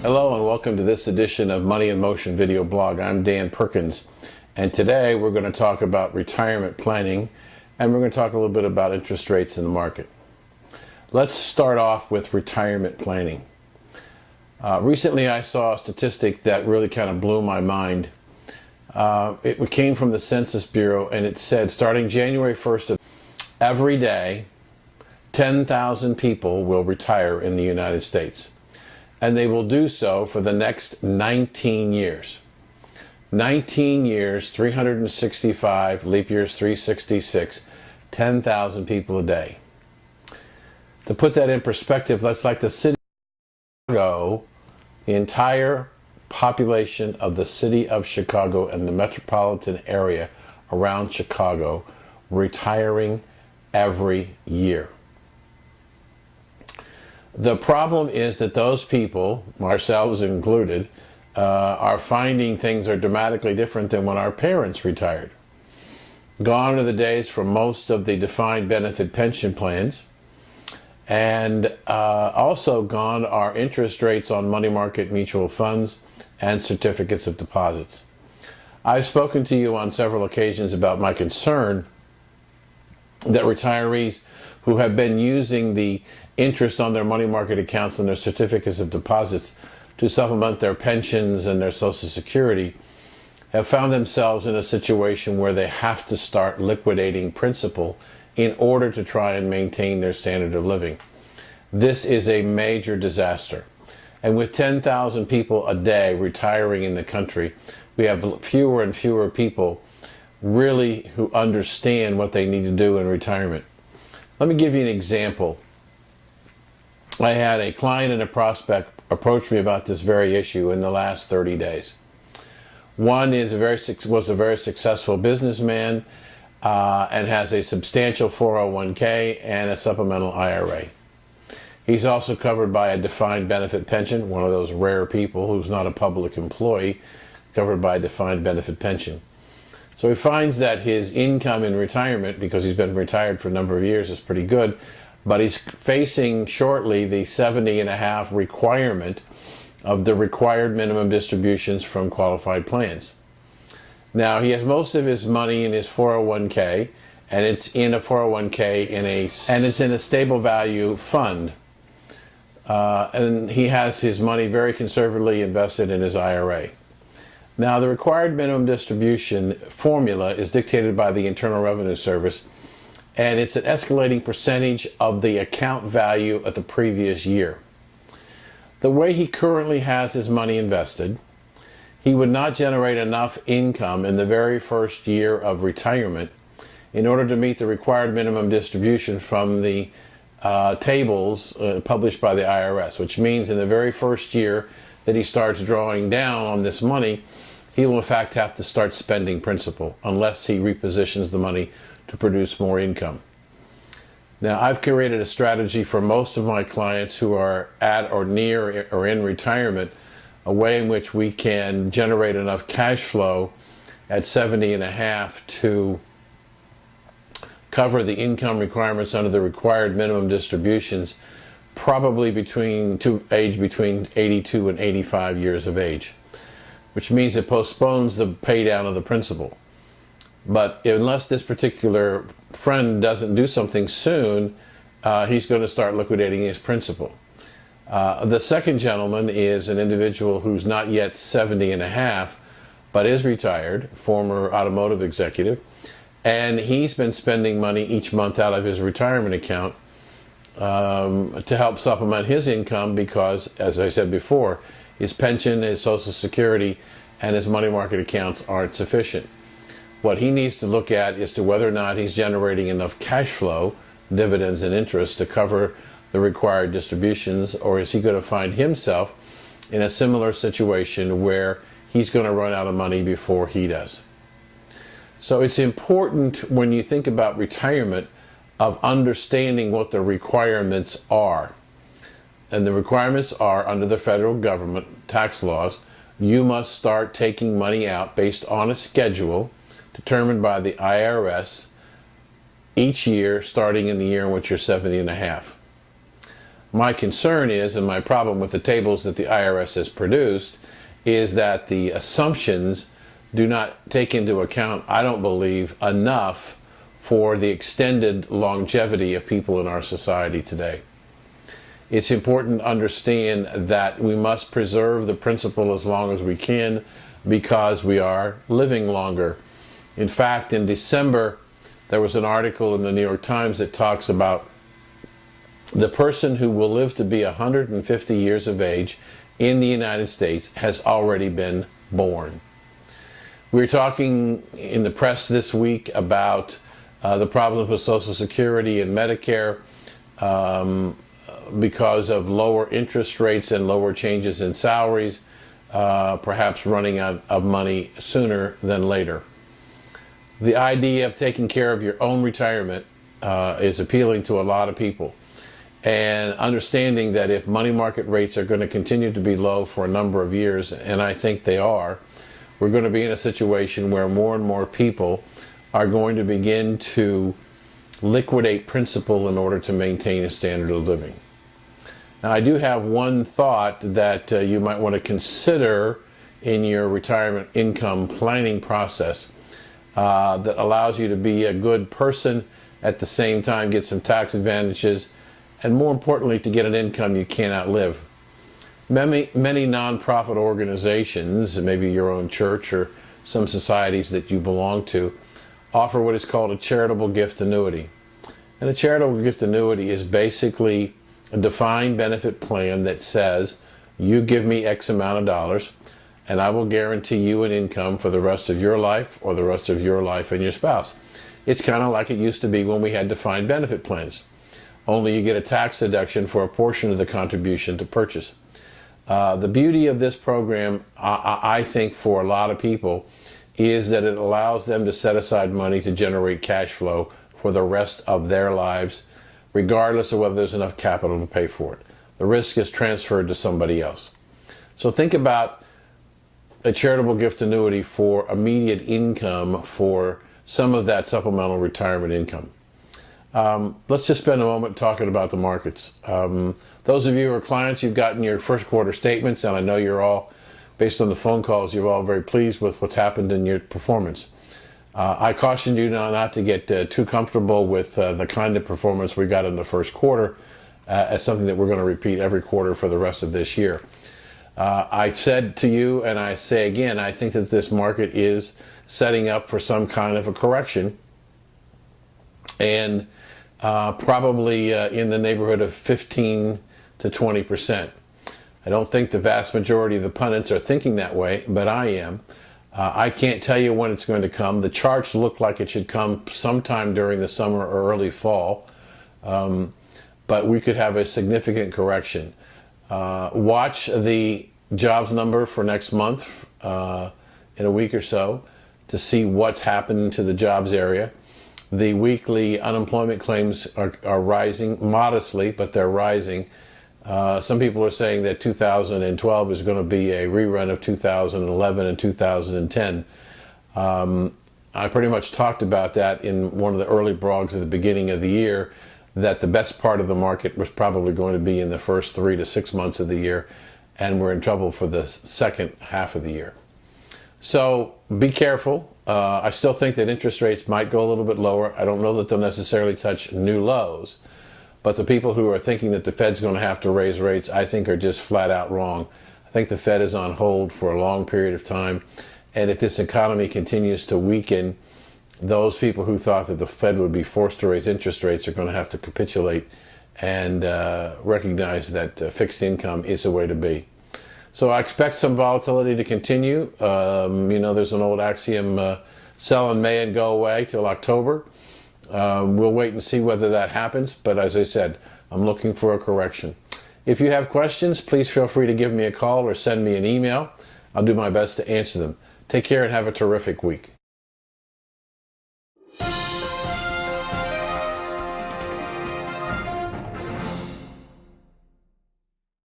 Hello and welcome to this edition of Money in Motion video blog. I'm Dan Perkins, and today we're going to talk about retirement planning, and we're going to talk a little bit about interest rates in the market. Let's start off with retirement planning. Recently I saw a statistic that really kind of blew my mind. It came from the Census Bureau, and it said starting January 1st of every day, 10,000 people will retire in the United States. And they will do so for the next 19 years. 19 years, 365, leap years 366, 10,000 people a day. To put that in perspective, that's like the city of Chicago, the entire population of the city of Chicago and the metropolitan area around Chicago retiring every year. The problem is that those people, ourselves included, are finding things are dramatically different than when our parents retired. Gone are the days for most of the defined benefit pension plans, and also gone are interest rates on money market mutual funds and certificates of deposits. I've spoken to you on several occasions about my concern that retirees who have been using the interest on their money market accounts and their certificates of deposits to supplement their pensions and their Social Security have found themselves in a situation where they have to start liquidating principal in order to try and maintain their standard of living. This is a major disaster. And with 10,000 people a day retiring in the country, we have fewer and fewer people really who understand what they need to do in retirement. Let me give you an example. I had a client and a prospect approach me about this very issue in the last 30 days. One was a very successful businessman and has a substantial 401k and a supplemental IRA. He's also covered by a defined benefit pension, one of those rare people who's not a public employee, covered by a defined benefit pension. So he finds that his income in retirement, because he's been retired for a number of years, is pretty good, but he's facing shortly the 70.5 requirement of the required minimum distributions from qualified plans. Now, he has most of his money in his 401k, and it's in a 401k and it's in a stable value fund. And he has his money very conservatively invested in his IRA. Now, the required minimum distribution formula is dictated by the Internal Revenue Service, and it's an escalating percentage of the account value of the previous year. The way he currently has his money invested, he would not generate enough income in the very first year of retirement in order to meet the required minimum distribution from the tables published by the IRS, which means in the very first year that he starts drawing down on this money, he will in fact have to start spending principal unless he repositions the money to produce more income. Now, I've created a strategy for most of my clients who are at or near or in retirement, a way in which we can generate enough cash flow at 70.5 to cover the income requirements under the required minimum distributions, probably between 82 and 85 years of age, which means it postpones the pay down of the principal. But unless this particular friend doesn't do something soon, he's going to start liquidating his principal. The second gentleman is an individual who's not yet 70.5, but is retired, former automotive executive, and he's been spending money each month out of his retirement account to help supplement his income because, as I said before, his pension, his Social Security, and his money market accounts aren't sufficient. What he needs to look at is to whether or not he's generating enough cash flow, dividends and interest, to cover the required distributions, or is he going to find himself in a similar situation where he's going to run out of money before he does. So it's important when you think about retirement of understanding what the requirements are. And the requirements are, under the federal government tax laws, you must start taking money out based on a schedule determined by the IRS each year starting in the year in which you're 70.5. My concern is, and my problem with the tables that the IRS has produced, is that the assumptions do not take into account, I don't believe, enough for the extended longevity of people in our society today. It's important to understand that we must preserve the principle as long as we can because we are living longer. In fact, in December, there was an article in the New York Times that talks about the person who will live to be 150 years of age in the United States has already been born. We're talking in the press this week about the problems with Social Security and Medicare because of lower interest rates and lower changes in salaries, perhaps running out of money sooner than later. The idea of taking care of your own retirement is appealing to a lot of people. And understanding that if money market rates are going to continue to be low for a number of years, and I think they are, we're going to be in a situation where more and more people are going to begin to liquidate principal in order to maintain a standard of living. Now, I do have one thought that you might want to consider in your retirement income planning process that allows you to be a good person, at the same time get some tax advantages, and more importantly, to get an income you can't outlive. Many nonprofit organizations, maybe your own church or some societies that you belong to, offer what is called a charitable gift annuity. And a charitable gift annuity is basically a defined benefit plan that says, you give me X amount of dollars, and I will guarantee you an income for the rest of your life or the rest of your life and your spouse. It's kind of like it used to be when we had defined benefit plans. Only you get a tax deduction for a portion of the contribution to purchase. The beauty of this program, I think, for a lot of people, is that it allows them to set aside money to generate cash flow for the rest of their lives, regardless of whether there's enough capital to pay for it. The risk is transferred to somebody else. So think about a charitable gift annuity for immediate income for some of that supplemental retirement income. Let's just spend a moment talking about the markets. Those of you who are clients, you've gotten your first quarter statements, and I know you're all, based on the phone calls, you're all very pleased with what's happened in your performance. I cautioned you not to get too comfortable with the kind of performance we got in the first quarter as something that we're going to repeat every quarter for the rest of this year. I said to you, and I say again, I think that this market is setting up for some kind of a correction, and probably in the neighborhood of 15 to 20%. I don't think the vast majority of the pundits are thinking that way, but I am. I can't tell you when it's going to come. The charts look like it should come sometime during the summer or early fall, but we could have a significant correction. Watch the jobs number for next month in a week or so to see what's happened to the jobs area. The weekly unemployment claims are rising modestly, but they're rising. Some people are saying that 2012 is going to be a rerun of 2011 and 2010. I pretty much talked about that in one of the early blogs at the beginning of the year, that the best part of the market was probably going to be in the first 3 to 6 months of the year, and we're in trouble for the second half of the year. So be careful. I still think that interest rates might go a little bit lower. I don't know that they'll necessarily touch new lows, but the people who are thinking that the Fed's going to have to raise rates, I think, are just flat out wrong. I think the Fed is on hold for a long period of time, and if this economy continues to weaken, those people who thought that the Fed would be forced to raise interest rates are going to have to capitulate and recognize that fixed income is the way to be. So I expect some volatility to continue. There's an old axiom, sell in May and go away till October. We'll wait and see whether that happens, but as I said, I'm looking for a correction. If you have questions, please feel free to give me a call or send me an email. I'll do my best to answer them. Take care and have a terrific week.